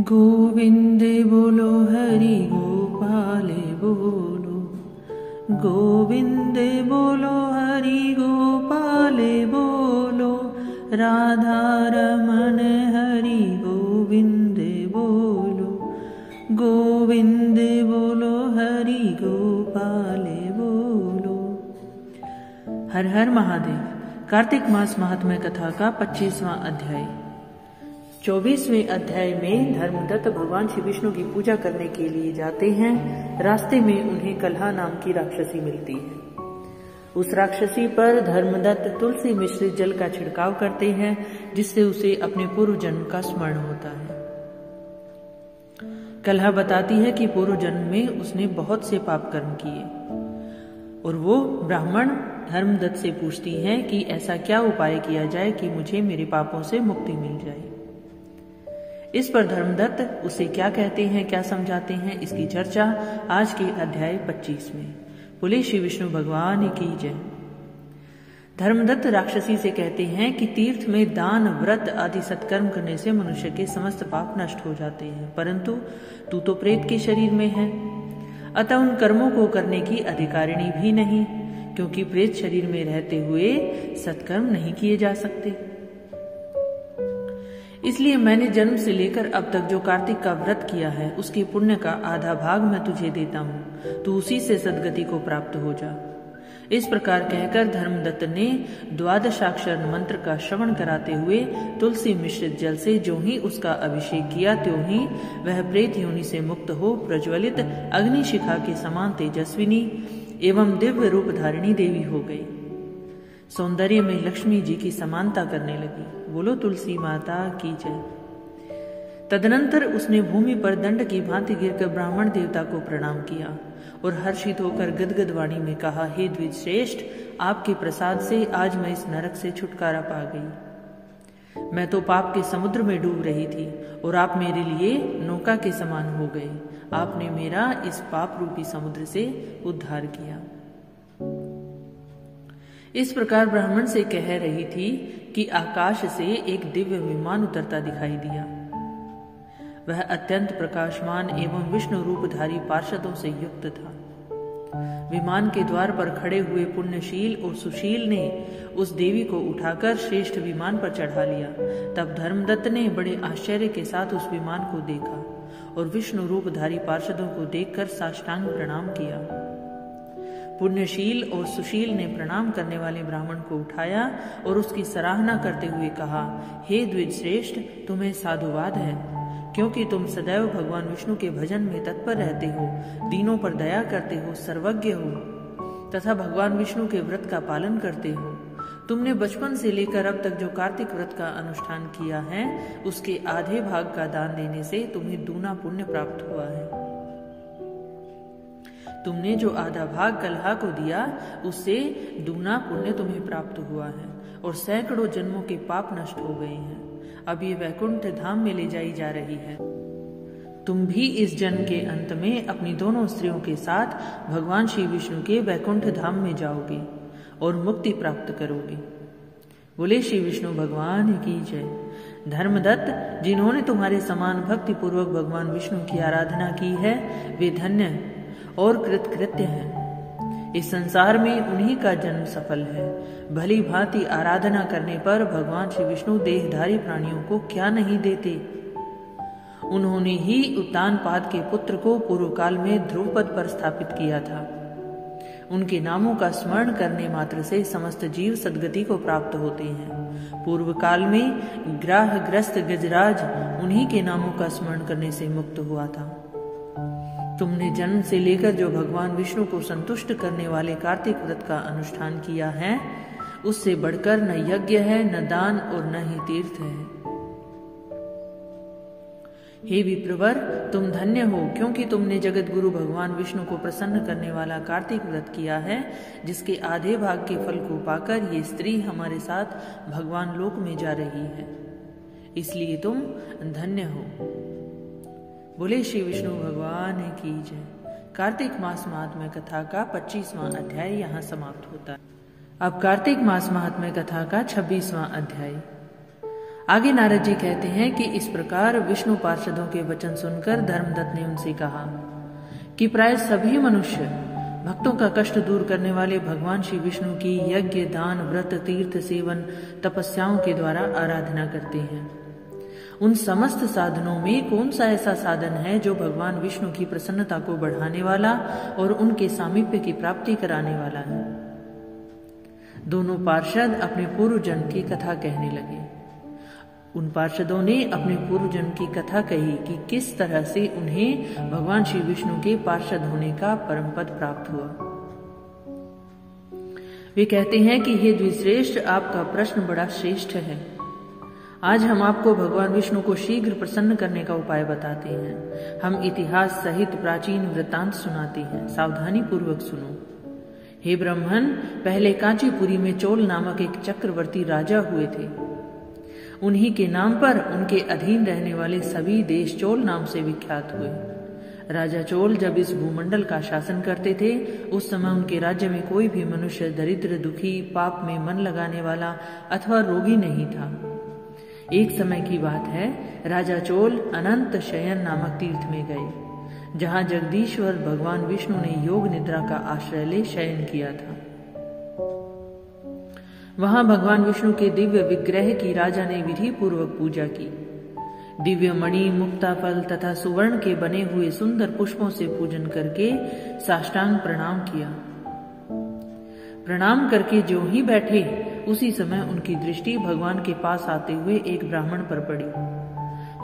गोविंदे बोलो हरि गोपाले बोलो, गोविंदे बोलो हरि गोपाले बोलो, राधा रमण हरि गोविंदे बोलो, गोविंदे बोलो हरि गोपाले बोलो। हर हर महादेव। कार्तिक मास महात्म्य कथा का 25वां अध्याय। 24वें अध्याय में धर्मदत्त भगवान श्री विष्णु की पूजा करने के लिए जाते हैं। रास्ते में उन्हें कलहा नाम की राक्षसी मिलती है। उस राक्षसी पर धर्मदत्त तुलसी मिश्रित जल का छिड़काव करते हैं, जिससे उसे अपने पूर्व जन्म का स्मरण होता है। कलहा बताती है कि पूर्व जन्म में उसने बहुत से पाप कर्म किए और वो ब्राह्मण धर्मदत्त से पूछती है कि ऐसा क्या उपाय किया जाए कि मुझे मेरे पापों से मुक्ति मिल जाए। इस पर धर्मदत्त उसे क्या कहते हैं, क्या समझाते हैं, इसकी चर्चा आज के अध्याय 25 में। बोले श्री विष्णु भगवान की जय। धर्मदत्त राक्षसी से कहते हैं कि तीर्थ में दान, व्रत आदि सत्कर्म करने से मनुष्य के समस्त पाप नष्ट हो जाते हैं, परंतु तू तो प्रेत के शरीर में है, अतः उन कर्मों को करने की अधिकारिणी भी नहीं, क्योंकि प्रेत शरीर में रहते हुए सत्कर्म नहीं किए जा सकते। इसलिए मैंने जन्म से लेकर अब तक जो कार्तिक का व्रत किया है, उसके पुण्य का आधा भाग मैं तुझे देता हूँ, तू उसी से सद्गति को प्राप्त हो जा। इस प्रकार कहकर धर्मदत्त ने 12 मंत्र का श्रवण कराते हुए तुलसी मिश्रित जल से जो ही उसका अभिषेक किया, त्यों ही वह प्रेत योनि से मुक्त हो प्रज्वलित अग्निशिखा के समान तेजस्विनी एवं दिव्य रूप धारिणी देवी हो गई। सौंदर्य में लक्ष्मी जी की समानता करने लगी। बोलो तुलसी माता की जय। तदनंतर उसने भूमि पर दंड की भांति गिरकर ब्राह्मण देवता को प्रणाम किया और हर्षित होकर गदगद वाणी में कहा, हे द्विज श्रेष्ठ, आपके प्रसाद से आज मैं इस नरक से छुटकारा पा गई। मैं तो पाप के समुद्र में डूब रही थी और आप मेरे लिए नौका के समान हो गए। आपने मेरा इस पाप रूपी समुद्र से उद्धार किया। इस प्रकार ब्राह्मण से कह रही थी कि आकाश से एक दिव्य विमान उतरता दिखाई दिया। वह अत्यंत प्रकाशमान एवं विष्णु रूपधारी पार्षदों से युक्त था। विमान के द्वार पर खड़े हुए पुण्यशील और सुशील ने उस देवी को उठाकर श्रेष्ठ विमान पर चढ़ा लिया। तब धर्मदत्त ने बड़े आश्चर्य के साथ उस विमान को देखा और विष्णु रूपधारी पार्षदों को देखकर साष्टांग प्रणाम किया। पुण्यशील और सुशील ने प्रणाम करने वाले ब्राह्मण को उठाया और उसकी सराहना करते हुए कहा, हे द्विज श्रेष्ठ, तुम्हें साधुवाद है, क्योंकि तुम सदैव भगवान विष्णु के भजन में तत्पर रहते हो, दीनों पर दया करते हो, सर्वज्ञ हो तथा भगवान विष्णु के व्रत का पालन करते हो। तुमने बचपन से लेकर अब तक जो कार्तिक व्रत का अनुष्ठान किया है, उसके आधे भाग का दान देने से तुम्हें दूना पुण्य प्राप्त हुआ है। तुमने जो आधा भाग कलहा को दिया, उससे दूना पुण्य तुम्हें प्राप्त हुआ है और सैकड़ों जन्मों के पाप नष्ट हो गए हैं। अब ये वैकुंठ धाम में ले जाई जा रही है। तुम भी इस जन्म के अंत में अपनी दोनों स्त्रियों के साथ भगवान श्री विष्णु के वैकुंठ धाम में जाओगे और मुक्ति प्राप्त करोगे। बोले श्री विष्णु भगवान की जय। धर्मदत्त, जिन्होंने तुम्हारे समान भक्ति पूर्वक भगवान विष्णु की आराधना की है, वे धन्य और कृतकृत्य हैं। इस संसार में उन्हीं का जन्म सफल है। भली भांति आराधना करने पर भगवान श्री विष्णु देहधारी प्राणियों को क्या नहीं देते। उन्होंने ही उत्तानपाद के पुत्र को पूर्व काल में ध्रुवपद पर स्थापित किया था। उनके नामों का स्मरण करने मात्र से समस्त जीव सद्गति को प्राप्त होते हैं। पूर्व काल में ग्राहग्रस्त गजराज उन्हीं के नामों का स्मरण करने से मुक्त हुआ था। तुमने जन्म से लेकर जो भगवान विष्णु को संतुष्ट करने वाले कार्तिक व्रत का अनुष्ठान किया है, उससे बढ़कर न यज्ञ है, न दान और न ही तीर्थ है। हे विप्रवर, तुम धन्य हो, क्योंकि तुमने जगत गुरु भगवान विष्णु को प्रसन्न करने वाला कार्तिक व्रत किया है, जिसके आधे भाग के फल को पाकर ये स्त्री हमारे साथ भगवान लोक में जा रही है। इसलिए तुम धन्य हो। बोले श्री विष्णु भगवान की जय। कार्तिक मास महात्म्य कथा का 25वां अध्याय यहाँ समाप्त होता है। अब कार्तिक मास महात्म्य कथा का 26वां अध्याय। आगे नारद जी कहते हैं कि इस प्रकार विष्णु पार्षदों के वचन सुनकर धर्मदत्त ने उनसे कहा कि प्राय सभी मनुष्य भक्तों का कष्ट दूर करने वाले भगवान श्री विष्णु की यज्ञ, दान, व्रत, तीर्थ सेवन, तपस्याओं के द्वारा आराधना करते हैं। उन समस्त साधनों में कौन सा ऐसा साधन है जो भगवान विष्णु की प्रसन्नता को बढ़ाने वाला और उनके सामीप्य की प्राप्ति कराने वाला है? दोनों पार्षद अपने पूर्व जन्म की कथा कहने लगे। उन पार्षदों ने अपने पूर्व जन्म की कथा कही कि किस तरह से उन्हें भगवान श्री विष्णु के पार्षद होने का परम पद प्राप्त हुआ। वे कहते हैं कि हे द्विश्रेष्ठ, आपका प्रश्न बड़ा श्रेष्ठ है। आज हम आपको भगवान विष्णु को शीघ्र प्रसन्न करने का उपाय बताते हैं। हम इतिहास सहित प्राचीन वृत्तांत सुनाते हैं, सावधानी पूर्वक सुनो। हे ब्राह्मण, पहले कांचीपुरी में चोल नामक एक चक्रवर्ती राजा हुए थे। उन्हीं के नाम पर उनके अधीन रहने वाले सभी देश चोल नाम से विख्यात हुए। राजा चोल जब इस भूमंडल का शासन करते थे, उस समय उनके राज्य में कोई भी मनुष्य दरिद्र, दुखी, पाप में मन लगाने वाला अथवा रोगी नहीं था। एक समय की बात है, राजा चोल अनंत शयन नामक तीर्थ में गए, जहां जगदीश्वर भगवान विष्णु ने योग निद्रा का आश्रय ले शयन किया था। वहां भगवान विष्णु के दिव्य विग्रह की राजा ने विधि पूर्वक पूजा की। दिव्य मणि, मुक्ताफल तथा सुवर्ण के बने हुए सुंदर पुष्पों से पूजन करके साष्टांग प्रणाम किया। प्रणाम करके जो ही बैठे, उसी समय उनकी दृष्टि भगवान के पास आते हुए एक ब्राह्मण पर पड़ी,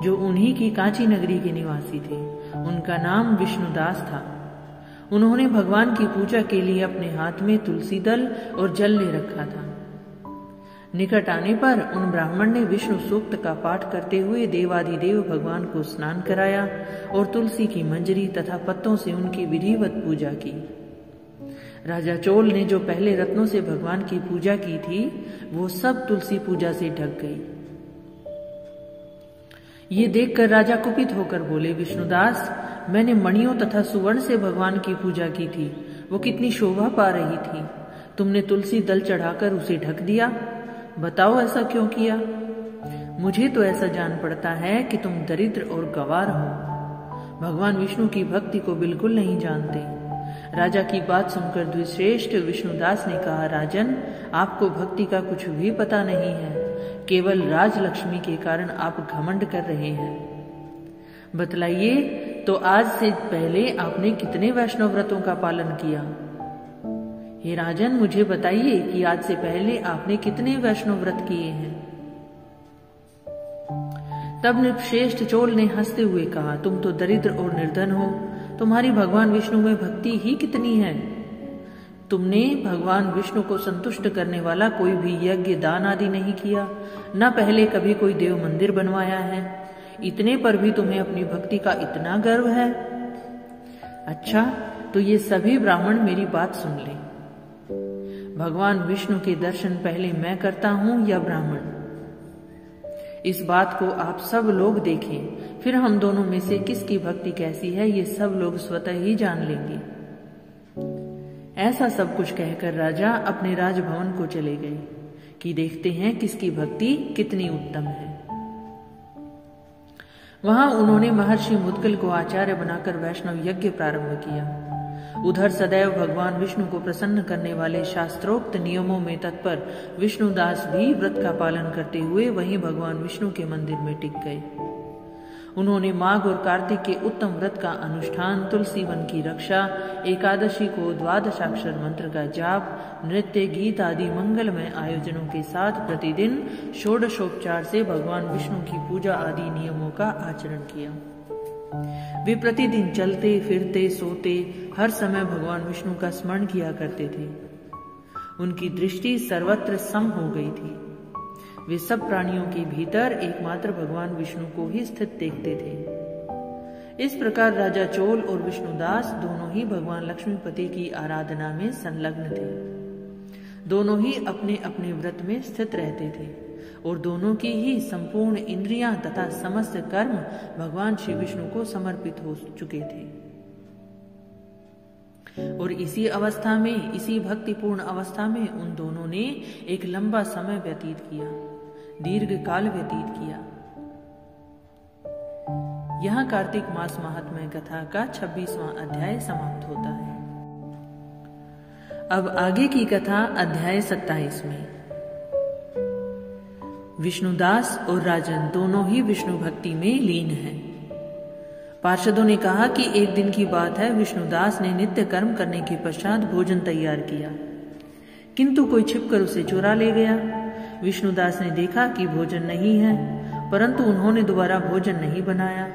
जो उन्हीं की कांची नगरी के निवासी थे। उनका नाम विष्णुदास था। उन्होंने भगवान की पूजा के लिए अपने हाथ में तुलसी दल और जल ले रखा था। निकट आने पर उन ब्राह्मण ने विष्णु सूक्त का पाठ करते हुए देवाधिदेव भगवान को स्नान कराया और तुलसी की मंजरी तथा पत्तों से उनकी विधिवत पूजा की। राजा चोल ने जो पहले रत्नों से भगवान की पूजा की थी, वो सब तुलसी पूजा से ढक गई। ये देखकर राजा कुपित होकर बोले, विष्णुदास, मैंने मणियों तथा सुवर्ण से भगवान की पूजा की थी, वो कितनी शोभा पा रही थी। तुमने तुलसी दल चढ़ाकर उसे ढक दिया। बताओ ऐसा क्यों किया? मुझे तो ऐसा जान पड़ता है कि तुम दरिद्र और गंवार हो, भगवान विष्णु की भक्ति को बिल्कुल नहीं जानते। राजा की बात सुनकर द्विश्रेष्ठ विष्णुदास ने कहा, राजन, आपको भक्ति का कुछ भी पता नहीं है। केवल राजलक्ष्मी के कारण आप घमंड कर रहे हैं। बतलाइए, तो आज से पहले आपने कितने वैष्णव व्रतों का पालन किया? हे राजन, मुझे बताइए कि आज से पहले आपने कितने वैष्णव व्रत किए हैं? तब नृपश्रेष्ठ चोल ने हंसते हुए कहा, तुम तो दरिद्र और निर्धन हो, तुम्हारी भगवान विष्णु में भक्ति ही कितनी है। तुमने भगवान विष्णु को संतुष्ट करने वाला कोई भी यज्ञ, दान आदि नहीं किया, न पहले कभी कोई देव मंदिर बनवाया है। इतने पर भी तुम्हें अपनी भक्ति का इतना गर्व है। अच्छा, तो ये सभी ब्राह्मण मेरी बात सुन ले। भगवान विष्णु के दर्शन पहले मैं करता हूं या ब्राह्मण? इस बात को आप सब लोग देखें, फिर हम दोनों में से किसकी भक्ति कैसी है, ये सब लोग स्वतः ही जान लेंगे। ऐसा सब कुछ कहकर राजा अपने राजभवन को चले गए कि देखते हैं किसकी भक्ति कितनी उत्तम है। वहां उन्होंने महर्षि मुद्गल को आचार्य बनाकर वैष्णव यज्ञ प्रारंभ किया। उधर सदैव भगवान विष्णु को प्रसन्न करने वाले शास्त्रोक्त नियमों में तत्पर विष्णुदास भी व्रत का पालन करते हुए वहीं भगवान विष्णु के मंदिर में टिक गए। उन्होंने माघ और कार्तिक के उत्तम व्रत का अनुष्ठान, तुलसी वन की रक्षा, एकादशी को द्वादशाक्षर मंत्र का जाप, नृत्य, गीत आदि मंगलमय आयोजनों के साथ प्रतिदिन षोडशोपचार से भगवान विष्णु की पूजा आदि नियमों का आचरण किया। वे प्रतिदिन चलते फिरते, सोते, हर समय भगवान विष्णु का स्मरण किया करते थे। उनकी दृष्टि सर्वत्र सम हो गई थी। वे सब प्राणियों के भीतर एकमात्र भगवान विष्णु को ही स्थित देखते थे। इस प्रकार राजा चोल और विष्णुदास दोनों ही भगवान लक्ष्मीपति की आराधना में संलग्न थे। दोनों ही अपने अपने व्रत में स्थित रहते थे और दोनों की ही संपूर्ण इंद्रियां तथा समस्त कर्म भगवान श्री विष्णु को समर्पित हो चुके थे। और इसी अवस्था में, इसी भक्तिपूर्ण अवस्था में उन दोनों ने एक लंबा समय व्यतीत किया। दीर्घ काल व्यतीत किया। यहाँ कार्तिक मास महात्म्य कथा का 26वां अध्याय समाप्त होता है। अब आगे की कथा अध्याय 27 में। विष्णुदास और राजन दोनों ही विष्णु भक्ति में लीन हैं। पार्षदों ने कहा कि एक दिन की बात है, विष्णुदास ने नित्य कर्म करने के पश्चात भोजन तैयार किया, किंतु कोई छिपकर उसे चुरा ले गया। विष्णुदास ने देखा कि भोजन नहीं है, परंतु उन्होंने दोबारा भोजन नहीं बनाया,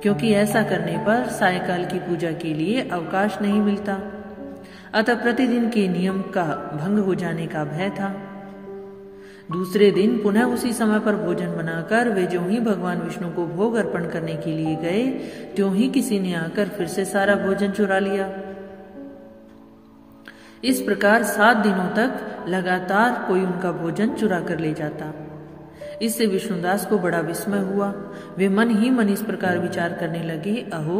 क्योंकि ऐसा करने पर सायकाल की पूजा के लिए अवकाश नहीं मिलता। अतः प्रतिदिन के नियम का भंग हो जाने का भय था। दूसरे दिन पुनः उसी समय पर भोजन बनाकर वे ज्यों ही भगवान विष्णु को भोग अर्पण करने के लिए गए, त्यों ही किसी ने आकर फिर से सारा भोजन चुरा लिया। इस प्रकार 7 दिनों तक लगातार कोई उनका भोजन चुरा कर ले जाता। इससे विष्णुदास को बड़ा विस्मय हुआ। वे मन ही मन इस प्रकार विचार करने लगे, अहो,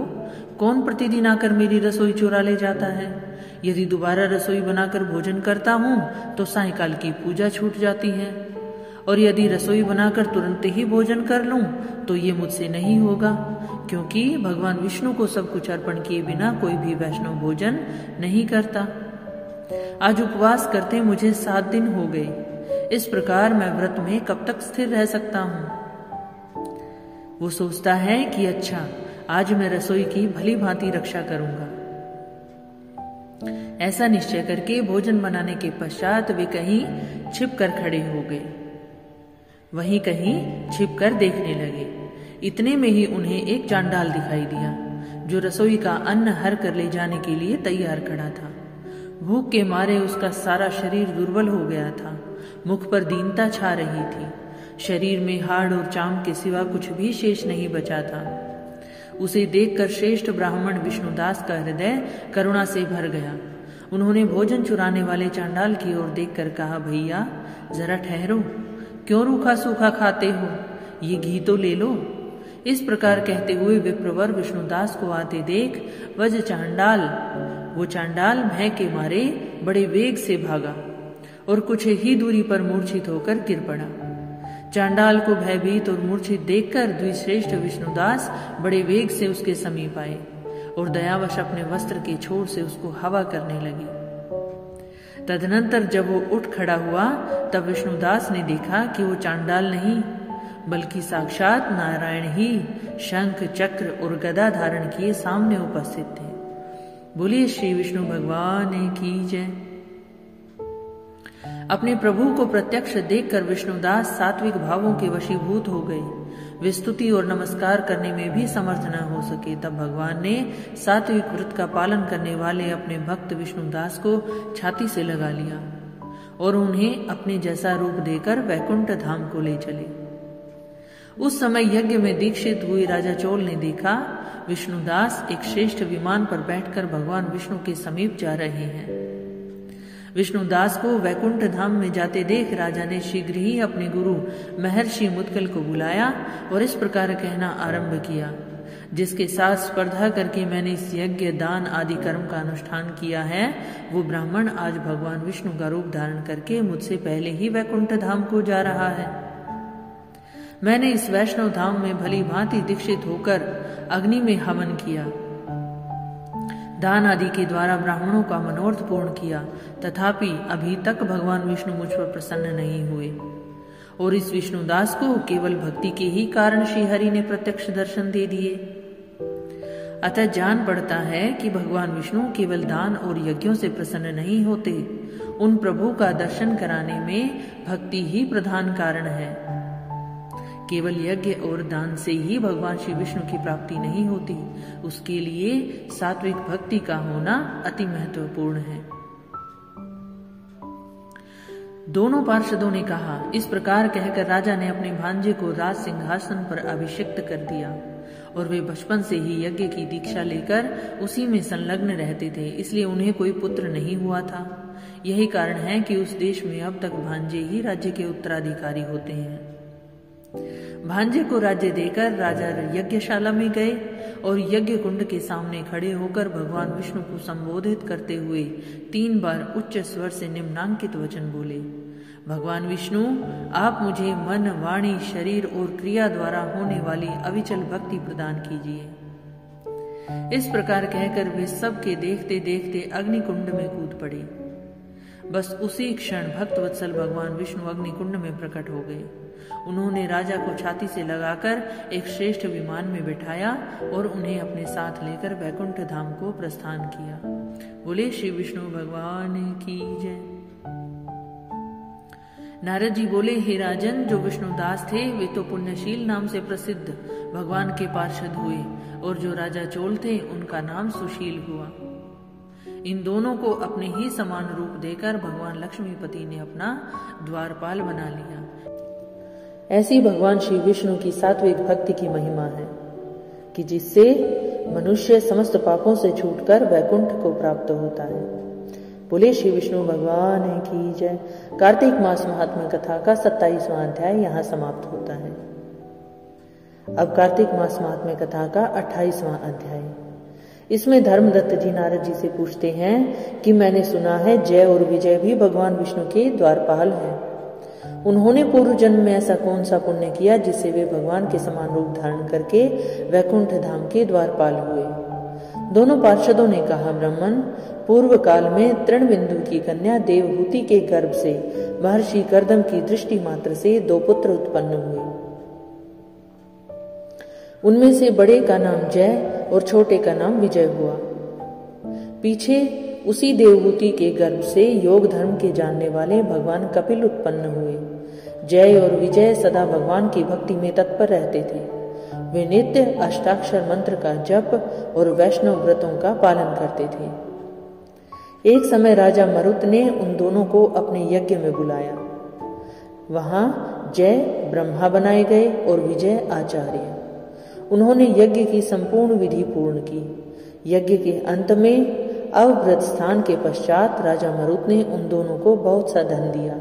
कौन प्रतिदिन आकर मेरी रसोई चुरा ले जाता है? यदि दोबारा रसोई बनाकर भोजन करता हूं तो सायकाल की पूजा छूट जाती है, और यदि रसोई बनाकर तुरंत ही भोजन कर लूं तो ये मुझसे नहीं होगा, क्योंकि भगवान विष्णु को सब कुछ अर्पण किए बिना कोई भी वैष्णव भोजन नहीं करता। आज उपवास करते मुझे 7 दिन हो गए। इस प्रकार मैं व्रत में कब तक स्थिर रह सकता हूं? वो सोचता है कि अच्छा, आज मैं रसोई की भली भांति रक्षा करूंगा। ऐसा निश्चय करके भोजन बनाने के पश्चात वे कहीं छिपकर खड़े हो गए। वहीं कहीं छिपकर देखने लगे। इतने में ही उन्हें एक चांडाल दिखाई दिया, जो रसोई का अन्न हर कर ले जाने के लिए तैयार खड़ा था। भूख के मारे उसका सारा शरीर दुर्बल हो गया था। मुख पर दीनता छा रही थी। शरीर में हाड़ और चाम के सिवा कुछ भी शेष नहीं बचा था। उसे देखकर श्रेष्ठ ब्राह्मण विष्णुदास का हृदय करुणा से भर गया। उन्होंने भोजन चुराने वाले चांडाल की ओर देखकर कहा, भैया जरा ठहरो, क्यों रूखा सूखा खाते हो? ये घी तो ले लो। इस प्रकार कहते हुए विप्रवर विष्णुदास को आते देख वो चांडाल भय के मारे बड़े वेग से भागा और कुछ ही दूरी पर मूर्छित होकर गिर पड़ा। चांडाल को भयभीत और मूर्छित देखकर द्विश्रेष्ठ विष्णुदास बड़े वेग से उसके समीप आए और दयावश अपने वस्त्र के छोर से उसको हवा करने लगे। तदनंतर जब वो उठ खड़ा हुआ तब विष्णुदास ने देखा कि वो चांडाल नहीं बल्कि साक्षात नारायण ही शंख चक्र और गदा धारण किए सामने उपस्थित थे। बोलिए श्री विष्णु भगवान की जय। अपने प्रभु को प्रत्यक्ष देखकर विष्णुदास सात्विक भावों के वशीभूत हो गए। वे स्तुति और नमस्कार करने में भी समर्थ न हो सके। तब भगवान ने सात्विक व्रत का पालन करने वाले अपने भक्त विष्णुदास को छाती से लगा लिया और उन्हें अपने जैसा रूप देकर वैकुंठ धाम को ले चले। उस समय यज्ञ में दीक्षित हुई राजा चोल ने देखा विष्णुदास एक श्रेष्ठ विमान पर बैठकर भगवान विष्णु के समीप जा रहे हैं। विष्णुदास को वैकुंठ धाम में जाते देख राजा ने शीघ्र ही अपने गुरु महर्षि मुद्गल को बुलाया और इस प्रकार कहना आरंभ किया, जिसके साथ स्पर्धा करके मैंने इस यज्ञ दान आदि कर्म का अनुष्ठान किया है, वो ब्राह्मण आज भगवान विष्णु का रूप धारण करके मुझसे पहले ही वैकुंठ धाम को जा रहा है। मैंने इस वैष्णव धाम में भली भांति दीक्षित होकर अग्नि में हवन किया, दान आदि के द्वारा ब्राह्मणों का मनोरथ पूर्ण किया, तथापि अभी तक भगवान विष्णु मुझ पर प्रसन्न नहीं हुए और इस विष्णुदास को केवल भक्ति के ही कारण श्रीहरि ने प्रत्यक्ष दर्शन दे दिए। अतः जान पड़ता है कि भगवान विष्णु केवल दान और यज्ञों से प्रसन्न नहीं होते, उन प्रभु का दर्शन कराने में भक्ति ही प्रधान कारण है। केवल यज्ञ और दान से ही भगवान श्री विष्णु की प्राप्ति नहीं होती, उसके लिए सात्विक भक्ति का होना अति महत्वपूर्ण है। दोनों पार्षदों ने कहा। इस प्रकार कहकर राजा ने अपने भांजे को राज सिंहासन पर अभिषिक्त कर दिया और वे बचपन से ही यज्ञ की दीक्षा लेकर उसी में संलग्न रहते थे, इसलिए उन्हें कोई पुत्र नहीं हुआ था। यही कारण है कि उस देश में अब तक भांजे ही राज्य के उत्तराधिकारी होते हैं। भांजे को राज्य देकर राजा यज्ञशाला में गए और यज्ञ कुंड के सामने खड़े होकर भगवान विष्णु को संबोधित करते हुए 3 बार उच्च स्वर से निम्नांकित वचन बोले। भगवान विष्णु, आप मुझे मन, वाणी, शरीर और क्रिया द्वारा होने वाली अविचल भक्ति प्रदान कीजिए। इस प्रकार कहकर वे सबके देखते देखते अग्निकुंड में कूद पड़े। बस उसी क्षण भक्तवत्सल भगवान विष्णु अग्निकुंड में प्रकट हो गए। उन्होंने राजा को छाती से लगाकर एक श्रेष्ठ विमान में बिठाया और उन्हें अपने साथ लेकर वैकुंठ धाम को प्रस्थान किया। बोले श्री विष्णु भगवान की जय। नारद जी बोले, हे राजन, जो विष्णुदास थे वे तो पुण्यशील नाम से प्रसिद्ध भगवान के पार्षद हुए, और जो राजा चोल थे उनका नाम सुशील हुआ। इन दोनों को अपने ही समान रूप देकर भगवान लक्ष्मीपति ने अपना द्वारपाल बना लिया। ऐसी भगवान श्री विष्णु की सात्विक भक्ति की महिमा है कि जिससे मनुष्य समस्त पापों से छूटकर वैकुंठ को प्राप्त होता है। बोले श्री विष्णु भगवान की जय। कार्तिक मास महात्म्य कथा का 27वां अध्याय यहाँ समाप्त होता है। अब कार्तिक मास महात्म्य कथा का 28वां अध्याय। इसमें धर्मदत्त जी नारद जी से पूछते हैं कि मैंने सुना है जय और विजय भी भगवान विष्णु के द्वारपाल हैं। उन्होंने पूर्व जन्म में ऐसा कौन सा पुण्य किया जिससे वे भगवान के समान रूप धारण करके वैकुंठ धाम के द्वारपाल हुए। दोनों पार्षदों ने कहा, ब्राह्मण, पूर्व काल में तृणबिंदु की कन्या देवहूति के गर्भ से महर्षि कर्दम की दृष्टि मात्र से 2 पुत्र उत्पन्न हुए। उनमें से बड़े का नाम जय और छोटे का नाम विजय हुआ। पीछे उसी देवहूति के गर्भ से योग धर्म के जानने वाले भगवान कपिल उत्पन्न हुए। जय और विजय सदा भगवान की भक्ति में तत्पर रहते थे। वे नित्य अष्टाक्षर मंत्र का जप और वैष्णव व्रतों का पालन करते थे। एक समय राजा मरुत ने उन दोनों को अपने यज्ञ में बुलाया। वहां जय ब्रह्मा बनाए गए और विजय आचार्य। उन्होंने यज्ञ की संपूर्ण विधि पूर्ण की। यज्ञ के अंत में अवव्रत स्थान के पश्चात राजा मरुत ने उन दोनों को बहुत सा धन दिया।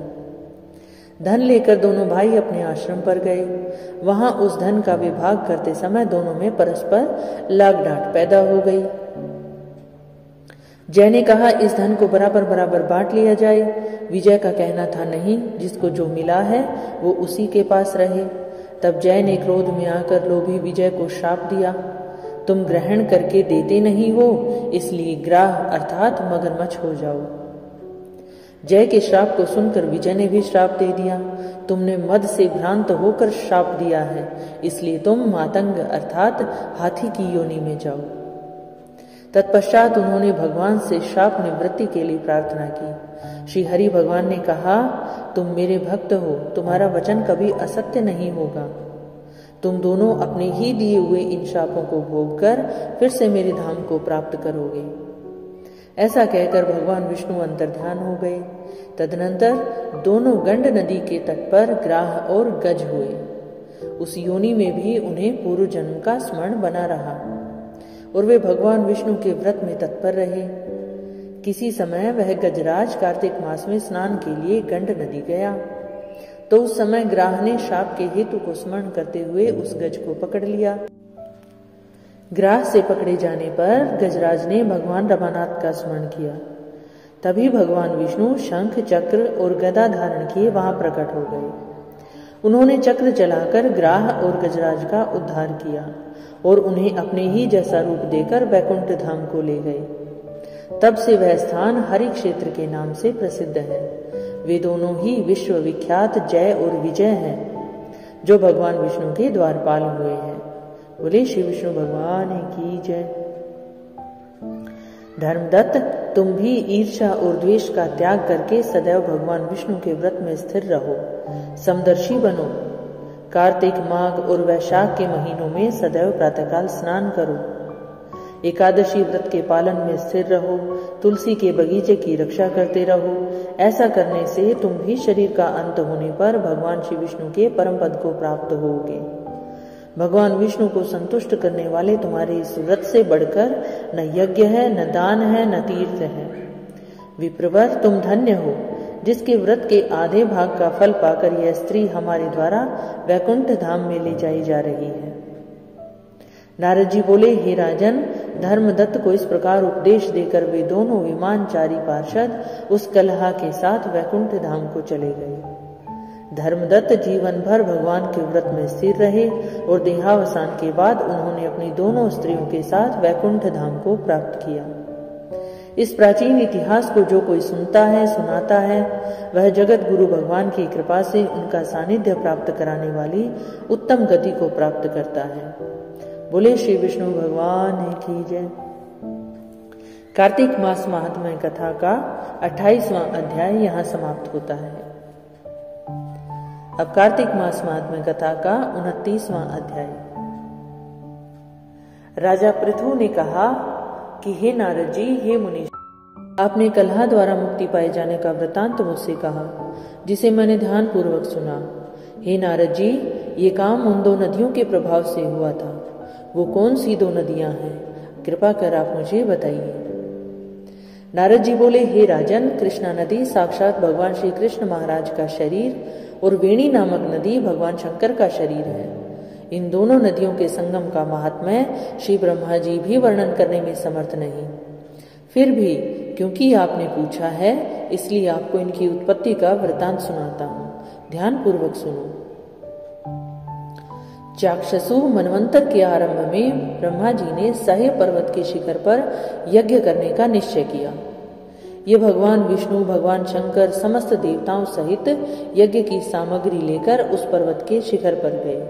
धन लेकर दोनों भाई अपने आश्रम पर गए। वहां उस धन का विभाग करते समय दोनों में परस्पर लाग डांट पैदा हो गई। जय ने कहा, इस धन को बराबर बराबर बांट लिया जाए। विजय का कहना था, नहीं, जिसको जो मिला है वो उसी के पास रहे। तब जय ने क्रोध में आकर लोभी विजय को श्राप दिया, तुम ग्रहण करके देते नहीं हो, इसलिए ग्राह अर्थात मगरमच्छ हो जाओ। जय के श्राप को सुनकर विजय ने भी श्राप दे दिया, तुमने मद से भ्रांत होकर श्राप दिया है, इसलिए तुम मातंग अर्थात हाथी की योनि में जाओ। तत्पश्चात उन्होंने भगवान से श्राप निवृत्ति के लिए प्रार्थना की। श्री हरि भगवान ने कहा, तुम मेरे भक्त हो, तुम्हारा वचन कभी असत्य नहीं होगा। तुम दोनों अपने ही दिए हुए इन श्रापों को भोग कर फिर से मेरे धाम को प्राप्त करोगे। ऐसा कहकर भगवान विष्णु अंतर्ध्यान हो गए। तदनंतर दोनों गंड नदी के तट पर ग्राह और गज हुए। उस योनि में भी उन्हें पूर्व जन्म का स्मरण बना रहा और वे भगवान विष्णु के व्रत में तत्पर रहे। किसी समय वह गजराज कार्तिक मास में स्नान के लिए गंड नदी गया, तो उस समय ग्राह ने शाप के हेतु को स्मरण करते हुए उस गज को पकड़ लिया। ग्राह से पकड़े जाने पर गजराज ने भगवान रमानाथ का स्मरण किया। तभी भगवान विष्णु शंख, चक्र और गदा धारण किए वहां प्रकट हो गए। उन्होंने चक्र चलाकर ग्राह और गजराज का उद्धार किया और उन्हें अपने ही जैसा रूप देकर वैकुंठ धाम को ले गए। तब से वह स्थान हरि क्षेत्र के नाम से प्रसिद्ध है। वे दोनों ही विश्व विख्यात जय और विजय हैं, जो भगवान विष्णु के द्वारपाल हुए हैं। बोले श्री विष्णु भगवान की जय। धर्मदत्त, तुम भी ईर्ष्या और द्वेष का त्याग करके सदैव भगवान विष्णु के व्रत में स्थिर रहो, समदर्शी बनो। कार्तिक, माघ और वैशाख के महीनों में सदैव प्रातःकाल स्नान करो। एकादशी व्रत के पालन में स्थिर रहो। तुलसी के बगीचे की रक्षा करते रहो। ऐसा करने से तुम भी शरीर का अंत होने पर भगवान श्री विष्णु के परम पद को प्राप्त होगे। भगवान विष्णु को संतुष्ट करने वाले तुम्हारे इस व्रत से बढ़कर न यज्ञ है, न दान है, न तीर्थ है। विप्रवर, तुम धन्य हो, जिसके व्रत के आधे भाग का फल पाकर यह स्त्री हमारे द्वारा वैकुंठ धाम में ले जाई जा रही है। नारद जी बोले, हे राजन, धर्मदत्त को इस प्रकार उपदेश देकर वे दोनों विमानचारी पार्षद उस कलहा के साथ वैकुंठ धाम को चले गए। धर्मदत्त जीवन भर भगवान के व्रत में स्थिर रहे और देहावसान के बाद उन्होंने अपनी दोनों स्त्रियों के साथ वैकुंठ धाम को प्राप्त किया। इस प्राचीन इतिहास को जो कोई सुनता है, सुनाता है, वह जगत गुरु भगवान की कृपा से उनका सानिध्य प्राप्त कराने वाली उत्तम गति को प्राप्त करता है। बोले श्री विष्णु भगवान की जय। कार्तिक मास महात्म्य कथा का 28वां अध्याय यहाँ समाप्त होता है। अब कार्तिक मास महात्म्य कथा का 29वां अध्याय। राजा पृथु ने कहा कि हे नारद जी, हे मुनि, आपने कलह द्वारा मुक्ति पाए जाने का वृतांत मुझसे कहा, जिसे मैंने ध्यान पूर्वक सुना। हे नारद जी, ये काम उन 2 नदियों के प्रभाव से हुआ था। वो कौन सी 2 नदियां हैं? कृपा कर आप मुझे बताइए। नारद जी बोले, हे राजन, कृष्णा नदी साक्षात भगवान श्री कृष्ण महाराज का शरीर और वेणी नामक नदी भगवान शंकर का शरीर है। इन दोनों नदियों के संगम का महात्म्य श्री ब्रह्मा जी भी वर्णन करने में समर्थ नहीं। फिर भी क्योंकि आपने पूछा है, इसलिए आपको इनकी उत्पत्ति का वृतांत सुनाता हूं। ध्यान पूर्वक सुनो। चाक्षसु मनवंतर के आरंभ में ब्रह्मा जी ने सह्य पर्वत के शिखर पर यज्ञ करने का निश्चय किया। ये भगवान विष्णु, भगवान शंकर समस्त देवताओं सहित यज्ञ की सामग्री लेकर उस पर्वत के शिखर पर गए।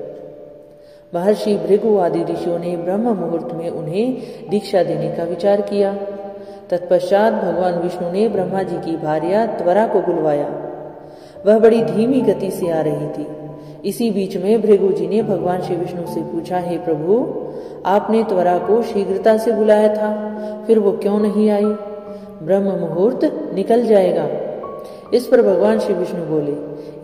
महर्षि भृगु आदि ऋषियों ने ब्रह्म मुहूर्त में उन्हें दीक्षा देने का विचार किया। तत्पश्चात भगवान विष्णु ने ब्रह्मा जी की भार्या त्वरा को बुलवाया। वह बड़ी धीमी गति से आ रही थी। इसी बीच में भृगु जी ने भगवान श्री विष्णु से पूछा, हे प्रभु, आपने त्वरा को शीघ्रता से बुलाया था, फिर वो क्यों नहीं आई? ब्रह्म मुहूर्त निकल जाएगा। इस पर भगवान श्री विष्णु बोले,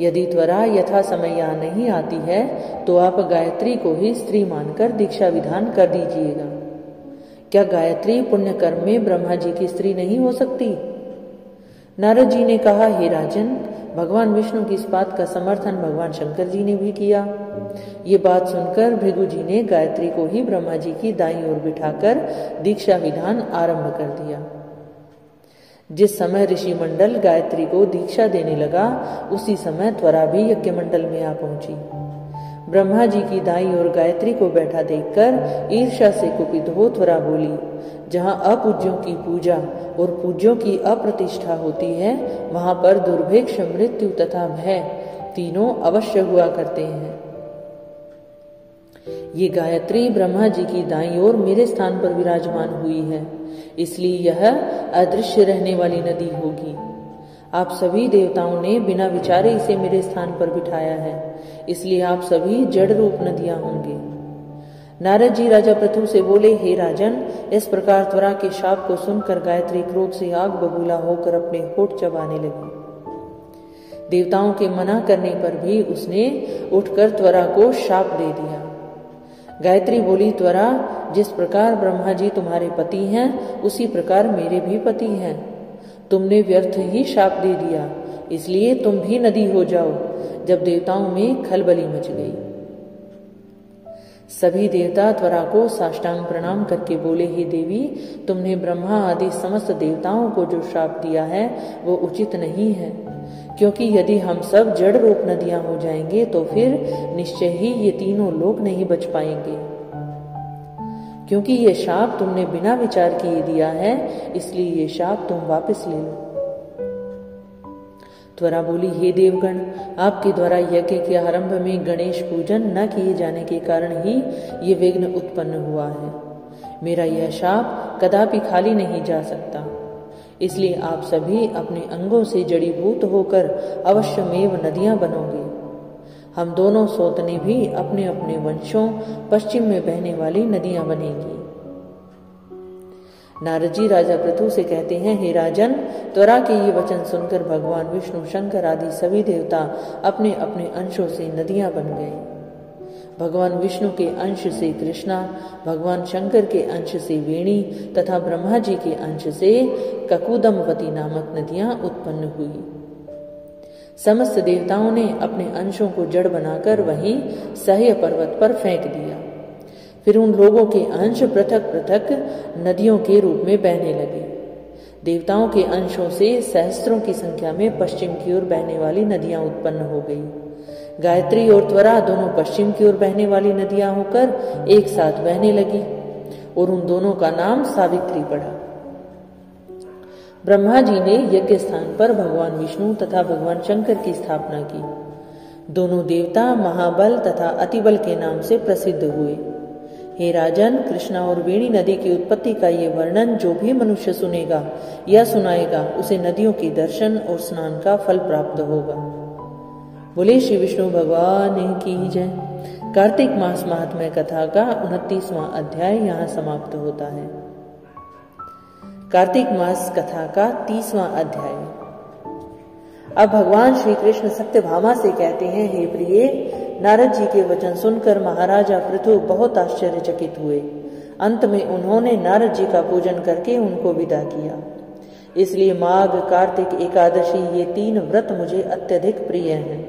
यदि त्वरा यथा समय यहाँ नहीं आती है तो आप गायत्री को ही स्त्री मानकर दीक्षा विधान कर दीजिएगा। क्या गायत्री पुण्य कर्म में ब्रह्मा जी की स्त्री नहीं हो सकती? नारद जी ने कहा, हे राजन, भगवान विष्णु की इस बात का समर्थन भगवान शंकर जी ने भी किया। ये बात सुनकर भृगु जी ने गायत्री को ही ब्रह्मा जी की दाईं ओर बिठाकर दीक्षा विधान आरंभ कर दिया। जिस समय ऋषि मंडल गायत्री को दीक्षा देने लगा, उसी समय त्वरा भी यज्ञ मंडल में आ पहुंची। ब्रह्मा जी की दाईं ओर गायत्री को बैठा देखकर ईर्ष्या से कुपित हो त्वरा बोली, जहाँ अपूज्यों की पूजा और पूज्यों की अप्रतिष्ठा होती है, वहां पर दुर्भिक्ष, मृत्यु तथा भय तीनों अवश्य हुआ करते हैं। ये गायत्री ब्रह्मा जी की दाईं ओर मेरे स्थान पर विराजमान हुई है, इसलिए यह अदृश्य रहने वाली नदी होगी। आप सभी देवताओं ने बिना विचारे इसे मेरे स्थान पर बिठाया है, इसलिए आप सभी जड़ रूप नदियां होंगे। नारद जी राजा पृथु से बोले, हे राजन, इस प्रकार त्वरा के शाप को सुनकर गायत्री क्रोध से आग बबूला होकर अपने होठ चबाने लगी। देवताओं के मना करने पर भी उसने उठकर त्वरा को शाप दे दिया। गायत्री बोली, त्वरा, जिस प्रकार ब्रह्मा जी तुम्हारे पति हैं, उसी प्रकार मेरे भी पति हैं। तुमने व्यर्थ ही शाप दे दिया, इसलिए तुम भी नदी हो जाओ। जब देवताओं में खलबली मच गई। सभी देवता त्वरा को साष्टांग प्रणाम करके बोले, हे देवी, तुमने ब्रह्मा आदि समस्त देवताओं को जो शाप दिया है वो उचित नहीं है, क्योंकि यदि हम सब जड़ रूप नदियां हो जाएंगे तो फिर निश्चय ही ये तीनों लोग नहीं बच पाएंगे। क्योंकि ये शाप तुमने बिना विचार किए दिया है, इसलिए ये शाप तुम वापस ले लो। त्वरा बोली, हे देवगण, आपके द्वारा यज्ञ के आरंभ में गणेश पूजन न किए जाने के कारण ही ये विघ्न उत्पन्न हुआ है। मेरा यह शाप कदापि खाली नहीं जा सकता, इसलिए आप सभी अपने अंगों से जड़ीभूत होकर अवश्यमेव नदियां बनोगे। हम दोनों सौतने भी अपने अपने वंशों पश्चिम में बहने वाली नदियां बनेंगी। नारद जी राजा पृथु से कहते हैं, हे राजन, त्वरा के ये वचन सुनकर भगवान विष्णु, शंकर आदि सभी देवता अपने अपने अंशों से नदियां बन गए। भगवान विष्णु के अंश से कृष्णा, भगवान शंकर के अंश से वेणी तथा ब्रह्मा जी के अंश से ककुदमवती नामक नदियां उत्पन्न हुई। समस्त देवताओं ने अपने अंशों को जड़ बनाकर वहीं सह्य पर्वत पर फेंक दिया। फिर उन लोगों के अंश पृथक पृथक नदियों के रूप में बहने लगे। देवताओं के अंशों से सहस्त्रों की संख्या में पश्चिम की ओर बहने वाली नदियां उत्पन्न हो गई। गायत्री और त्वरा दोनों पश्चिम की ओर बहने वाली नदियां होकर एक साथ बहने लगी और उन दोनों का नाम सावित्री पड़ा। ब्रह्मा जी ने यज्ञ स्थान पर भगवान विष्णु तथा भगवान शंकर की स्थापना की। दोनों देवता महाबल तथा अतिबल के नाम से प्रसिद्ध हुए। हे राजन, कृष्णा और वेणी नदी की उत्पत्ति का ये वर्णन जो भी मनुष्य सुनेगा या सुनाएगा उसे नदियों के दर्शन और स्नान का फल प्राप्त होगा। बोले श्री विष्णु भगवान की जय। कार्तिक मास महात्म्य कथा का 29वां अध्याय यहाँ समाप्त होता है। कार्तिक मास कथा का 30वां अध्याय। अब भगवान श्री कृष्ण सत्यभामा से कहते हैं, हे प्रिय, नारद जी के वचन सुनकर महाराजा पृथु बहुत आश्चर्यचकित हुए। अंत में उन्होंने नारद जी का पूजन करके उनको विदा किया। इसलिए माघ, कार्तिक, एकादशी ये 3 व्रत मुझे अत्यधिक प्रिय हैं।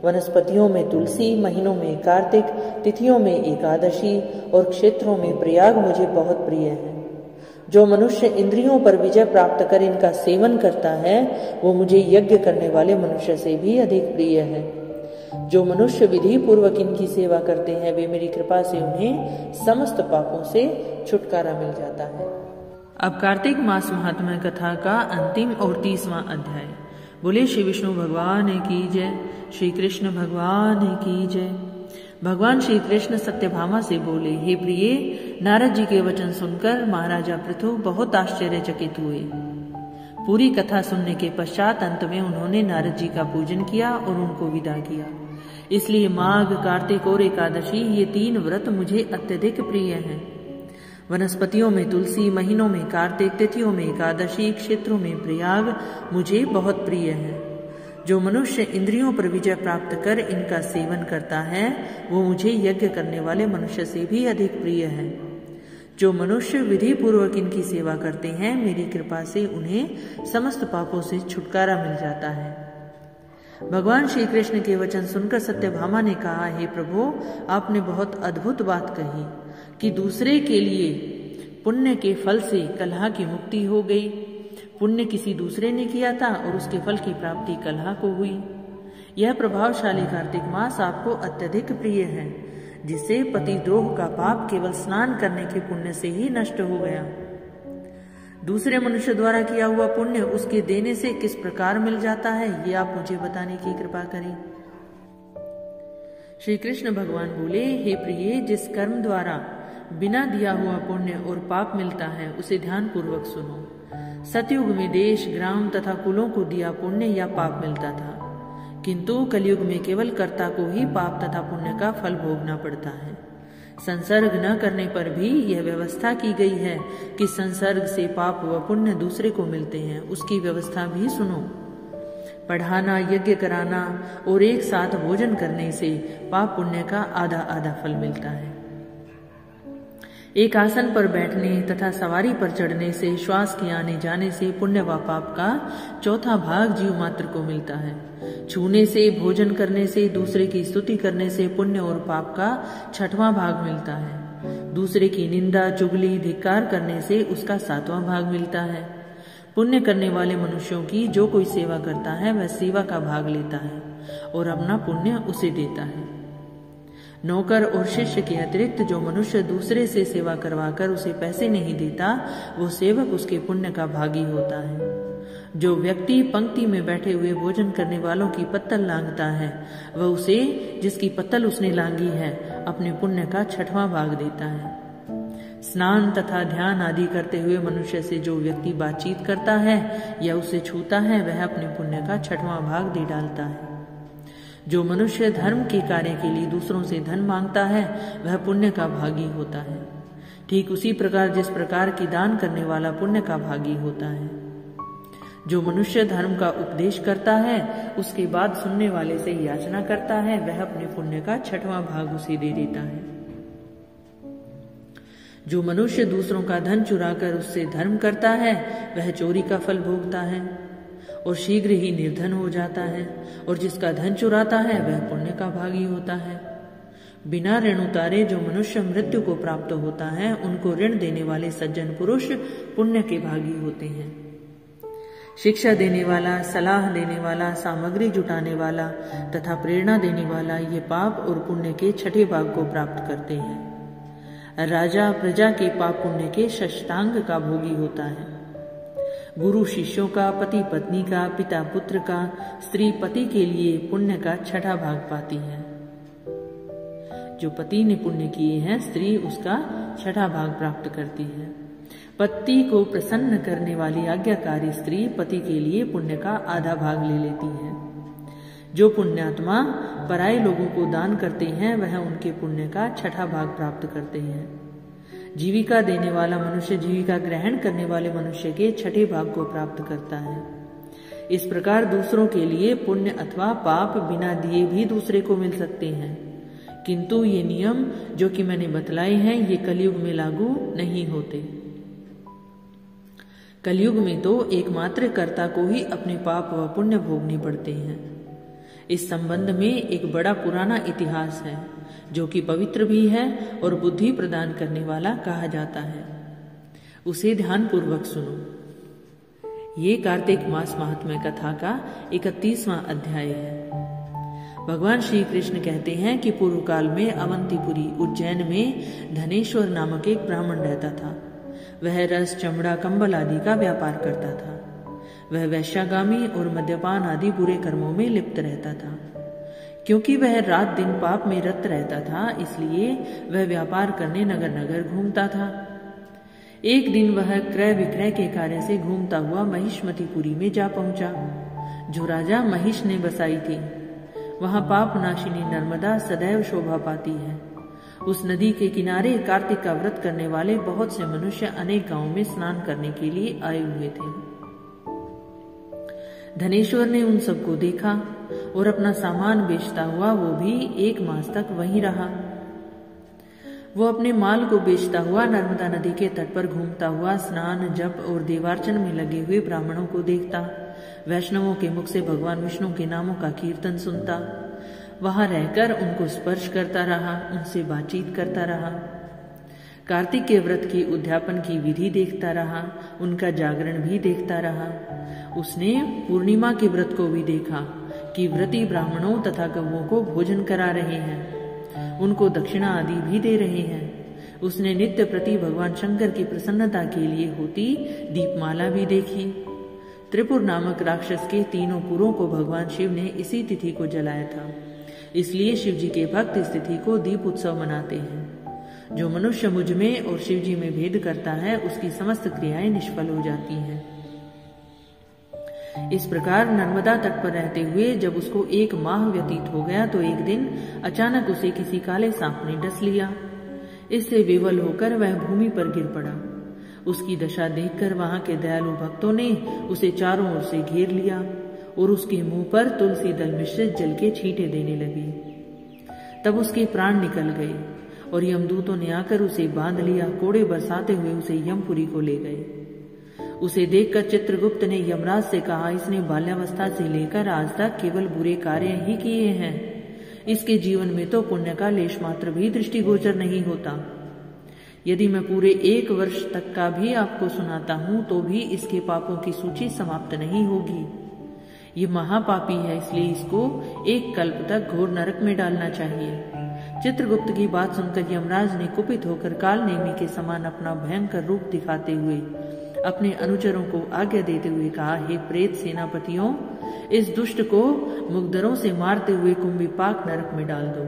वनस्पतियों में तुलसी, महीनों में कार्तिक, तिथियों में एकादशी और क्षेत्रों में प्रयाग मुझे बहुत प्रिय है। जो मनुष्य इंद्रियों पर विजय प्राप्त कर इनका सेवन करता है वो मुझे यज्ञ करने वाले मनुष्य से भी अधिक प्रिय है। जो मनुष्य विधि पूर्वक इनकी सेवा करते हैं वे मेरी कृपा से उन्हें समस्त पापों से छुटकारा मिल जाता है। अब कार्तिक मास महात्म्य कथा का अंतिम और 30वां अध्याय। बोले श्री विष्णु भगवान की जय। श्री कृष्ण भगवान की जय। भगवान श्री कृष्ण सत्यभामा से बोले, हे प्रिय, नारद जी के वचन सुनकर महाराजा पृथु बहुत आश्चर्यचकित हुए। पूरी कथा सुनने के पश्चात अंत में उन्होंने नारद जी का पूजन किया और उनको विदा किया। इसलिए माघ, कार्तिक और एकादशी ये 3 व्रत मुझे अत्यधिक प्रिय हैं। वनस्पतियों में तुलसी, महीनों में कार्तिक, तिथियों में एकादशी, क्षेत्रों में प्रयाग मुझे बहुत प्रिय है। जो मनुष्य इंद्रियों पर विजय प्राप्त कर इनका सेवन करता है वो मुझे यज्ञ करने वाले मनुष्य से भी अधिक प्रिय है। जो मनुष्य विधि पूर्वक इनकी सेवा करते हैं मेरी कृपा से उन्हें समस्त पापों से छुटकारा मिल जाता है। भगवान श्री कृष्ण के वचन सुनकर सत्यभामा ने कहा, हे प्रभु, आपने बहुत अद्भुत बात कही कि दूसरे के लिए पुण्य के फल से कलह की मुक्ति हो गई। पुण्य किसी दूसरे ने किया था और उसके फल की प्राप्ति कलह को हुई। यह प्रभावशाली कार्तिक मास आपको अत्यधिक प्रिय है, जिससे पतिद्रोह का पाप केवल स्नान करने के पुण्य से ही नष्ट हो गया। दूसरे मनुष्य द्वारा किया हुआ पुण्य उसके देने से किस प्रकार मिल जाता है ये आप मुझे बताने की कृपा करें। श्री कृष्ण भगवान बोले, हे प्रिय, जिस कर्म द्वारा बिना दिया हुआ पुण्य और पाप मिलता है उसे ध्यान पूर्वक सुनो। सतयुग में देश, ग्राम तथा कुलों को दिया पुण्य या पाप मिलता था, किंतु कलयुग में केवल कर्ता को ही पाप तथा पुण्य का फल भोगना पड़ता है। संसर्ग न करने पर भी यह व्यवस्था की गई है कि संसर्ग से पाप व पुण्य दूसरे को मिलते हैं, उसकी व्यवस्था भी सुनो। पढ़ाना, यज्ञ कराना और एक साथ भोजन करने से पाप पुण्य का आधा आधा फल मिलता है। एक आसन पर बैठने तथा सवारी पर चढ़ने से, श्वास के आने जाने से पुण्य व पाप का चौथा भाग जीव मात्र को मिलता है। छूने से, भोजन करने से, दूसरे की स्तुति करने से पुण्य और पाप का 6वां भाग मिलता है। दूसरे की निंदा, चुगली, धिक्कार करने से उसका 7वां भाग मिलता है। पुण्य करने वाले मनुष्यों की जो कोई सेवा करता है वह सेवा का भाग लेता है और अपना पुण्य उसे देता है। नौकर और शिष्य के अतिरिक्त जो मनुष्य दूसरे से सेवा करवाकर उसे पैसे नहीं देता वो सेवक उसके पुण्य का भागी होता है। जो व्यक्ति पंक्ति में बैठे हुए भोजन करने वालों की पत्तल लांघता है वह उसे, जिसकी पत्तल उसने लांघी है, अपने पुण्य का 6वां भाग देता है। स्नान तथा ध्यान आदि करते हुए मनुष्य से जो व्यक्ति बातचीत करता है या उसे छूता है वह अपने पुण्य का 6वां भाग दे डालता है। जो मनुष्य धर्म के कार्य के लिए दूसरों से धन मांगता है वह पुण्य का भागी होता है। ठीक उसी प्रकार जिस प्रकार की दान करने वाला पुण्य का भागी होता है। जो मनुष्य धर्म का उपदेश करता है उसके बाद सुनने वाले से याचना करता है वह अपने पुण्य का 6वां भाग उसे दे देता है। जो मनुष्य दूसरों का धन चुराकर उससे धर्म करता है वह चोरी का फल भोगता है और शीघ्र ही निर्धन हो जाता है, और जिसका धन चुराता है वह पुण्य का भागी होता है। बिना ऋण उतारे जो मनुष्य मृत्यु को प्राप्त होता है उनको ऋण देने वाले सज्जन पुरुष पुण्य के भागी होते हैं। शिक्षा देने वाला, सलाह देने वाला, सामग्री जुटाने वाला तथा प्रेरणा देने वाला ये पाप और पुण्य के छठे भाग को प्राप्त करते हैं। राजा प्रजा के पाप पुण्य के षष्टांग का भोगी होता है। गुरु शिष्यों का, पति पत्नी का, पिता पुत्र का, स्त्री पति के लिए पुण्य का छठा भाग पाती है। जो पति ने पुण्य किए हैं, स्त्री उसका छठा भाग प्राप्त करती है। पति को प्रसन्न करने वाली आज्ञाकारी स्त्री पति के लिए पुण्य का आधा भाग ले लेती है। जो पुण्यात्मा पराये लोगों को दान करते हैं, वह उनके पुण्य का छठा भाग प्राप्त करते हैं। जीविका देने वाला मनुष्य जीविका ग्रहण करने वाले मनुष्य के छठे भाग को प्राप्त करता है। इस प्रकार दूसरों के लिए पुण्य अथवा पाप बिना दिए भी दूसरे को मिल सकते हैं, किंतु ये नियम जो कि मैंने बतलाए हैं, ये कलयुग में लागू नहीं होते। कलयुग में तो एकमात्र कर्ता को ही अपने पाप व पुण्य भोगने पड़ते हैं। इस संबंध में एक बड़ा पुराना इतिहास है, जो कि पवित्र भी है और बुद्धि प्रदान करने वाला कहा जाता है। उसे ध्यानपूर्वक सुनो। ये कार्तिक मास महात्म्य कथा का 31वां अध्याय है। भगवान श्री कृष्ण कहते हैं कि पूर्व काल में अवंतीपुरी उज्जैन में धनेश्वर नामक एक ब्राह्मण रहता था। वह रस, चमड़ा, कंबल आदि का व्यापार करता था। वह वैश्यागामी और मद्यपान आदि बुरे कर्मों में लिप्त रहता था। क्योंकि वह रात दिन पाप में रत रहता था, इसलिए वह व्यापार करने नगर नगर घूमता था। एक दिन वह क्रय विक्रय के कार्य से घूमता हुआ महिष्मतीपुरी में जा पहुंचा, जो राजा महिष ने बसाई थी। वहां पाप नाशिनी नर्मदा सदैव शोभा पाती है। उस नदी के किनारे कार्तिक का व्रत करने वाले बहुत से मनुष्य अनेक गांवों में स्नान करने के लिए आए हुए थे। धनेश्वर ने उन सबको देखा और अपना सामान बेचता हुआ वो भी 1 मास तक वहीं रहा। वो अपने माल को बेचता हुआ नर्मदा नदी के तट पर घूमता हुआ स्नान, जप और देवार्चन में लगे हुए ब्राह्मणों को देखता, वैष्णवों के मुख से भगवान विष्णु के नामों का कीर्तन सुनता, वहां रहकर उनको स्पर्श करता रहा, उनसे बातचीत करता रहा। कार्तिक के व्रत की उद्यापन की विधि देखता रहा, उनका जागरण भी देखता रहा। उसने पूर्णिमा के व्रत को भी देखा कि व्रती ब्राह्मणों तथा गौओं को भोजन करा रहे हैं, उनको दक्षिणा आदि भी दे रहे हैं। उसने नित्य प्रति भगवान शंकर की प्रसन्नता के लिए होती दीपमाला भी देखी। त्रिपुर नामक राक्षस के 3 पुरों को भगवान शिव ने इसी तिथि को जलाया था, इसलिए शिव जी के भक्त इस तिथि को दीप उत्सव मनाते हैं। जो मनुष्य मुझ में और शिव जी में भेद करता है, उसकी समस्त क्रियाएं निष्फल हो जाती हैं। इस प्रकार नर्मदा तट पर रहते हुए जब उसको 1 माह व्यतीत हो गया, तो एक दिन अचानक उसे किसी काले सांप ने डस लिया। इससे विवल होकर वह भूमि पर गिर पड़ा। उसकी दशा देखकर वहां के दयालु भक्तों ने उसे चारों ओर से घेर लिया और उसके मुंह पर तुलसी दल मिश्रित जल के छींटे देने लगे। तब उसके प्राण निकल गए और यमदूतों ने आकर उसे बांध लिया। कोड़े बरसाते हुए उसे यमपुरी को ले गए। उसे देखकर चित्रगुप्त ने यमराज से कहा, इसने बाल्यावस्था से लेकर आज तक केवल बुरे कार्य ही किए हैं। इसके जीवन में तो पुण्य का लेश मात्र भी दृष्टिगोचर नहीं होता। यदि मैं पूरे 1 वर्ष तक का भी आपको सुनाता हूं, तो भी इसके पापों की सूची समाप्त नहीं होगी। ये महापापी है, इसलिए इसको 1 कल्प तक घोर नरक में डालना चाहिए। चित्रगुप्त की बात सुनकर यमराज ने कुपित होकर काल नेमी के समान अपना भयंकर रूप दिखाते हुए अपने अनुचरों को आज्ञा देते हुए कहा, हे प्रेत सेनापतियों, इस दुष्ट को मुग्धरों से मारते हुए कुंभिपाक नरक में डाल दो।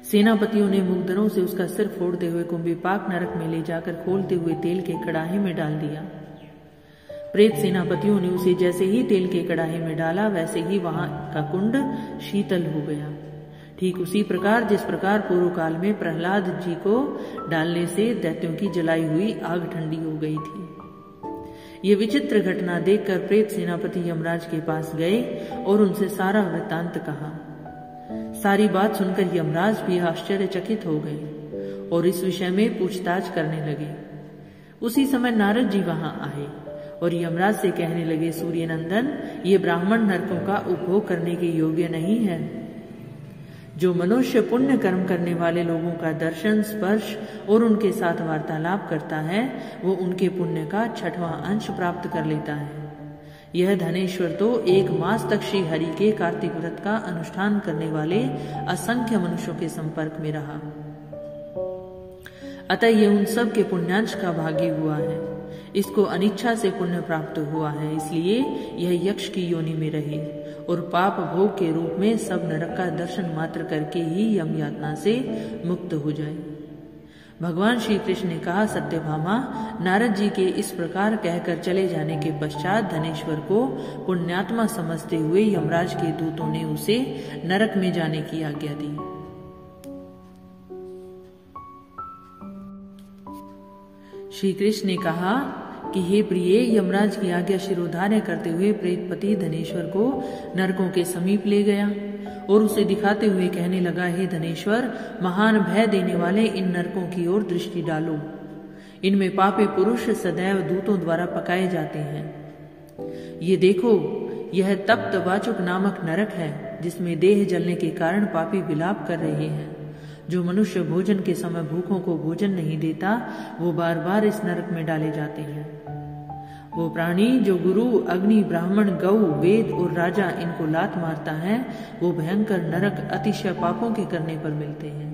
सेनापतियों ने मुग्धरों से उसका सिर फोड़ते हुए कुंभिपाक नरक में ले जाकर खोलते हुए तेल के कड़ाहे में डाल दिया। प्रेत सेनापतियों ने उसे जैसे ही तेल के कड़ाहे में डाला, वैसे ही वहां का कुंड शीतल हो गया। ठीक उसी प्रकार जिस प्रकार पूर्व काल में प्रहलाद जी को डालने से दैत्यों की जलाई हुई आग ठंडी हो गई थी। ये विचित्र घटना देखकर प्रेत सेनापति यमराज के पास गए और उनसे सारा वृत्तांत कहा। सारी बात सुनकर यमराज भी आश्चर्यचकित हो गए और इस विषय में पूछताछ करने लगे। उसी समय नारद जी वहां आए और यमराज से कहने लगे, सूर्य नंदन, ये ब्राह्मण नरकों का उपभोग करने के योग्य नहीं है। जो मनुष्य पुण्य कर्म करने वाले लोगों का दर्शन, स्पर्श और उनके साथ वार्तालाप करता है, वो उनके पुण्य का 6वां अंश प्राप्त कर लेता है। यह धनेश्वर तो 1 मास तक श्री हरि के कार्तिक व्रत का अनुष्ठान करने वाले असंख्य मनुष्यों के संपर्क में रहा। अतः ये उन सब के पुण्यांश का भागी हुआ है। इसको अनिच्छा से पुण्य प्राप्त हुआ है, इसलिए यह यक्ष की योनि में रहे और पाप भोग के रूप में सब नरक का दर्शन मात्र करके ही यम यातना से मुक्त हो जाए। भगवान श्री कृष्ण ने कहा, सत्यभामा, नारद जी के इस प्रकार कहकर चले जाने के पश्चात धनेश्वर को पुण्यात्मा समझते हुए यमराज के दूतों ने उसे नरक में जाने की आज्ञा दी। श्री कृष्ण ने कहा कि हे प्रिय, यमराज की आज्ञा शिरोधार्य करते हुए प्रेतपति धनेश्वर को नरकों के समीप ले गया और उसे दिखाते हुए कहने लगा, हे धनेश्वर, महान भय देने वाले इन नरकों की ओर दृष्टि डालो। इनमें पापी पुरुष सदैव दूतों द्वारा पकाए जाते हैं। ये देखो, यह तप्त वाचुक नामक नरक है, जिसमें देह जलने के कारण पापी विलाप कर रहे हैं। जो मनुष्य भोजन के समय भूखों को भोजन नहीं देता, वो बार बार इस नरक में डाले जाते हैं। वो प्राणी जो गुरु, अग्नि, ब्राह्मण, गौ, वेद और राजा इनको लात मारता है, वो भयंकर नरक अतिशय पापों के करने पर मिलते हैं।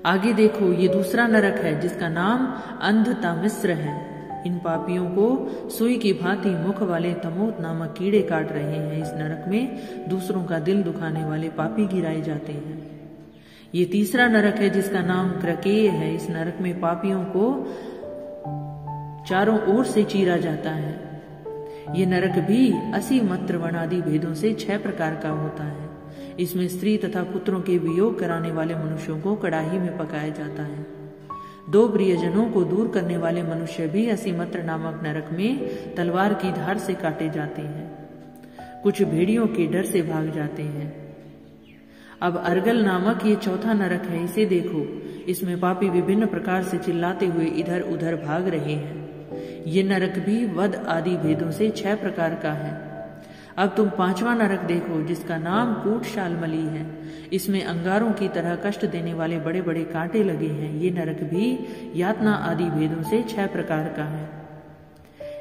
आगे देखो, ये दूसरा नरक है जिसका नाम अंधतामिश्र है। इन पापियों को सुई की भांति मुख वाले तमोत नामक कीड़े काट रहे हैं। इस नरक में दूसरों का दिल दुखाने वाले पापी गिराए जाते हैं। ये तीसरा नरक है जिसका नाम क्रकेय है। इस नरक में पापियों को चारों ओर से चीरा जाता है। ये नरक भी 80 मत्र वर्णादि भेदों से 6 प्रकार का होता है। इसमें स्त्री तथा पुत्रों के वियोग कराने वाले मनुष्यों को कड़ाही में पकाया जाता है। 2 प्रियजनों को दूर करने वाले मनुष्य भी 80 मत्र नामक नरक में तलवार की धार से काटे जाते हैं। कुछ भेड़ियों के डर से भाग जाते हैं। अब अर्गल नामक ये चौथा नरक है। इसे देखो, इसमें पापी विभिन्न प्रकार से चिल्लाते हुए इधर उधर भाग रहे हैं। ये नरक भी वध आदि भेदों से 6 प्रकार का है। अब तुम 5वां नरक देखो, जिसका नाम कूटशालमली है। इसमें अंगारों की तरह कष्ट देने वाले बड़े बड़े कांटे लगे हैं। ये नरक भी यातना आदि भेदों से 6 प्रकार का है।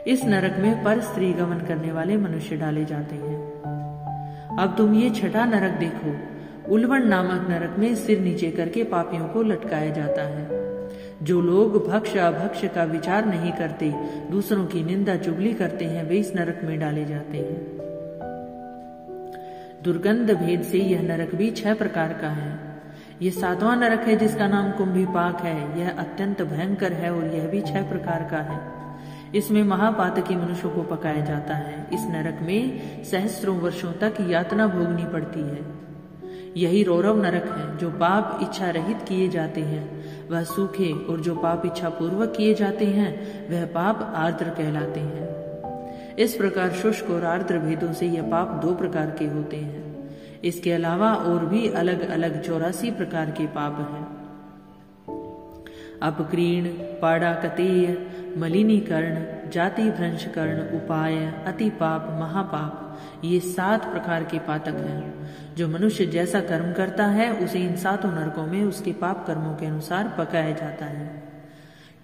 इस नरक में पर स्त्री गमन करने वाले मनुष्य डाले जाते हैं। अब तुम ये 6वां नरक देखो, उल्वण नामक नरक में सिर नीचे करके पापियों को लटकाया जाता है। जो लोग भक्ष अभक्ष का विचार नहीं करते, दूसरों की निंदा चुगली करते हैं, वे इस नरक में डाले जाते हैं। दुर्गंध भेद से यह नरक भी 6 प्रकार का है। यह 7वां नरक है जिसका नाम कुंभीपाक है। यह अत्यंत भयंकर है और यह भी 6 प्रकार का है। इसमें महापातकी मनुष्यों को पकाया जाता है। इस नरक में सहस्त्रों वर्षों तक यातना भोगनी पड़ती है। यही रौरव नरक है। जो पाप इच्छा रहित किए जाते हैं वह सूखे, और जो पाप इच्छा पूर्वक किए जाते हैं वह पाप आर्द्र कहलाते हैं। इस प्रकार शुष्क और आर्द्र भेदों से यह पाप 2 प्रकार के होते हैं। इसके अलावा और भी अलग अलग 84 प्रकार के पाप हैं। अपक्रीण, पाड़ाकतेय, मलिनीकरण, जाति भ्रंशकरण, उपाय, अति पाप, महापाप, ये 7 प्रकार के पातक हैं। जो मनुष्य जैसा कर्म करता है उसे इन 7 नरकों में उसके पाप कर्मों के अनुसार पकाया जाता है।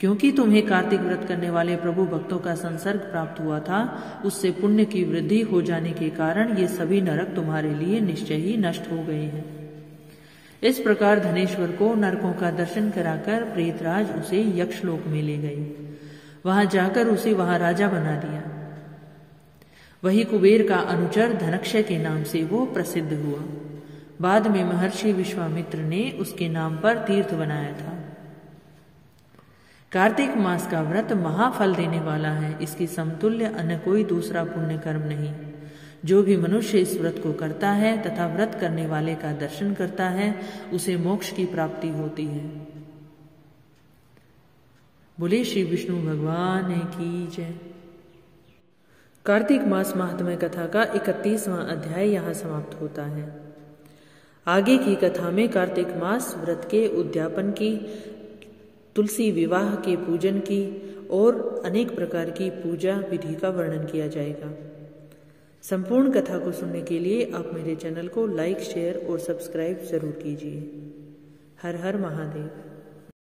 क्योंकि तुम्हें कार्तिक व्रत करने वाले प्रभु भक्तों का संसर्ग प्राप्त हुआ था, उससे पुण्य की वृद्धि हो जाने के कारण ये सभी नरक तुम्हारे लिए निश्चय ही नष्ट हो गए हैं। इस प्रकार धनेश्वर को नरकों का दर्शन कराकर प्रेतराज उसे यक्षलोक में ले गए। वहां जाकर उसे वहां राजा बना दिया। वही कुबेर का अनुचर धनक्षय के नाम से वो प्रसिद्ध हुआ। बाद में महर्षि विश्वामित्र ने उसके नाम पर तीर्थ बनाया था। कार्तिक मास का व्रत महाफल देने वाला है। इसकी समतुल्य अन्य कोई दूसरा पुण्य कर्म नहीं। जो भी मनुष्य इस व्रत को करता है तथा व्रत करने वाले का दर्शन करता है, उसे मोक्ष की प्राप्ति होती है। बोले श्री विष्णु भगवान की जय। कार्तिक मास महात्म्य कथा का 31वां अध्याय यहाँ समाप्त होता है। आगे की कथा में कार्तिक मास व्रत के उद्यापन की, तुलसी विवाह के पूजन की और अनेक प्रकार की पूजा विधि का वर्णन किया जाएगा। संपूर्ण कथा को सुनने के लिए आप मेरे चैनल को लाइक, शेयर और सब्सक्राइब जरूर कीजिए। हर हर महादेव।